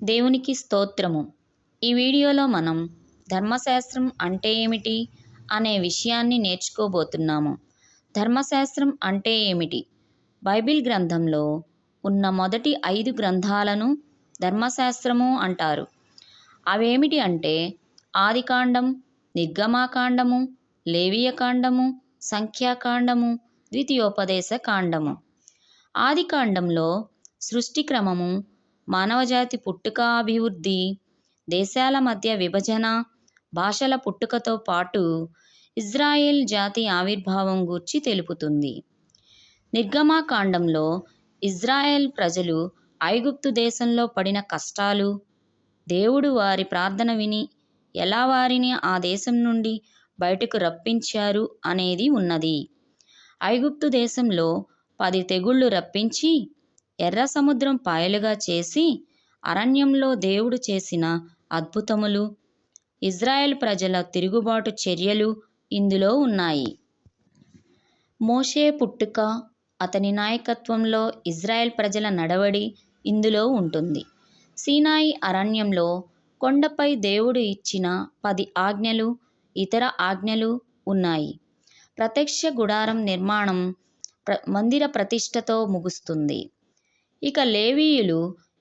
దేవునికి స్తోత్రము. ఈ వీడియోలో మనం ధర్మశాస్త్రం అంటే ఏమిటి అనే విషయాన్ని నేర్చుకోబోతున్నాము. ధర్మశాస్త్రం అంటే ఏమిటి? బైబిల్ గ్రంథంలో ఉన్న మొదటి 5 గ్రంథాలను ధర్మశాస్త్రము అంటారు. అవేమిటి అంటే ఆదికాండం, నిర్గమాకాండము, లేవియకాండము, సంఖ్యాకాండము, ద్వితీయోపదేశ కాండము. ఆదికాండంలో సృష్టి క్రమము, మానవజాతి పుట్టుక, అభివృద్ధి, దేశాల మధ్య విభజన, భాషల పుట్టుకతో పాటు ఇజ్రాయెల్ జాతి ఆవిర్భావం గూర్చి తెలుపుతుంది. నిర్గమాకాండంలో ఇజ్రాయెల్ ప్రజలు ఐగుప్తు దేశంలో పడిన కష్టాలు, దేవుడు వారి ప్రార్థన విని ఎలా వారిని ఆ దేశం నుండి బయటకు రప్పించారు అనేది ఉన్నది. ఐగుప్తు దేశంలో 10 తెగుళ్లు రప్పించి ఎర్ర సముద్రం పాయలుగా చేసి అరణ్యంలో దేవుడు చేసిన అద్భుతములు, ఇజ్రాయెల్ ప్రజల తిరుగుబాటు చర్యలు ఇందులో ఉన్నాయి. మోషే పుట్టుక, అతని నాయకత్వంలో ఇజ్రాయెల్ ప్రజల నడవడి ఇందులో ఉంటుంది. సీనాయి అరణ్యంలో కొండపై దేవుడు ఇచ్చిన 10 ఆజ్ఞలు, ఇతర ఆజ్ఞలు ఉన్నాయి. ప్రత్యక్ష గుడారం నిర్మాణం మందిర ప్రతిష్టతో ముగుస్తుంది. ఇక లేవీయులు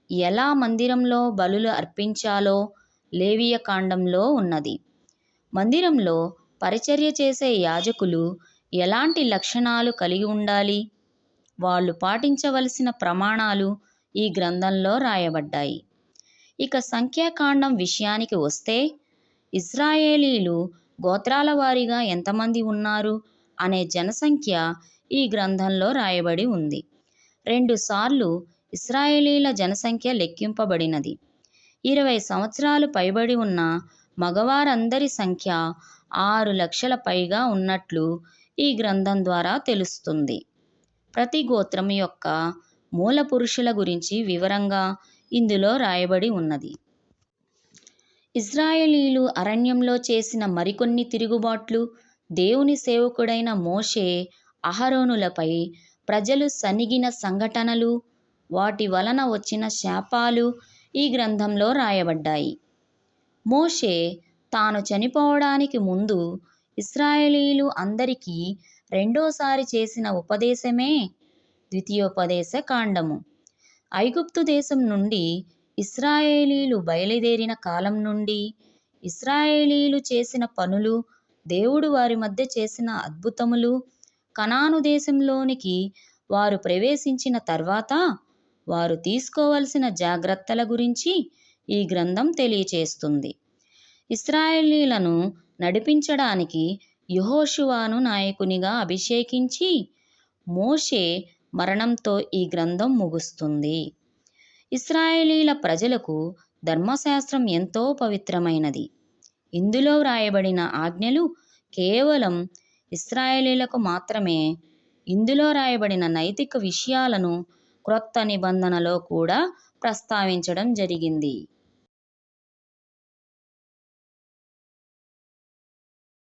ఎలా మందిరంలో బలులు అర్పించాలో లేవియ కాండంలో ఉన్నది. మందిరంలో పరిచర్య చేసే యాజకులు ఎలాంటి లక్షణాలు కలిగి ఉండాలి, వాళ్ళు పాటించవలసిన ప్రమాణాలు ఈ గ్రంథంలో రాయబడ్డాయి. ఇక సంఖ్యాకాండం విషయానికి వస్తే ఇజ్రాయేలీలు గోత్రాల వారీగా ఎంతమంది ఉన్నారు అనే జనసంఖ్య ఈ గ్రంథంలో రాయబడి ఉంది. 2 సార్లు ఇశ్రాయేలీల జనసంఖ్య లెక్కింపబడినది. 20 సంవత్సరాలు పైబడి ఉన్న మగవారందరి సంఖ్య 6 లక్షల పైగా ఉన్నట్లు ఈ గ్రంథం ద్వారా తెలుస్తుంది. ప్రతి గోత్రం యొక్క మూల పురుషుల గురించి వివరంగా ఇందులో రాయబడి ఉన్నది. ఇజ్రాయేలీలు అరణ్యంలో చేసిన మరికొన్ని తిరుగుబాట్లు, దేవుని సేవకుడైన మోషే, అహరోనులపై ప్రజలు సనిగిన సంఘటనలు, వాటి వలన వచ్చిన శాపాలు ఈ గ్రంథంలో రాయబడ్డాయి. మోషే తాను చనిపోవడానికి ముందు ఇశ్రాయేలీలు అందరికీ రెండోసారి చేసిన ఉపదేశమే ద్వితీయోపదేశ కాండము. ఐగుప్తు దేశం నుండి ఇశ్రాయేలీలు బయలుదేరిన కాలం నుండి ఇశ్రాయేలీలు చేసిన పనులు, దేవుడు వారి మధ్య చేసిన అద్భుతములు, కనాను దేశంలోనికి వారు ప్రవేశించిన తర్వాత వారు తీసుకోవలసిన జాగ్రత్తల గురించి ఈ గ్రంథం తెలియచేస్తుంది. ఇశ్రాయేలీలను నడిపించడానికి యెహోషువను నాయకునిగా అభిషేకించి మోషే మరణంతో ఈ గ్రంథం ముగుస్తుంది. ఇశ్రాయేలీల ప్రజలకు ధర్మశాస్త్రం ఎంతో పవిత్రమైనది. ఇందులో వ్రాయబడిన ఆజ్ఞలు కేవలం ఇశ్రాయేలీలకు మాత్రమే. ఇందులో రాయబడిన నైతిక విషయాలను క్రొత్త నిబంధనలో కూడా ప్రస్తావించడం జరిగింది.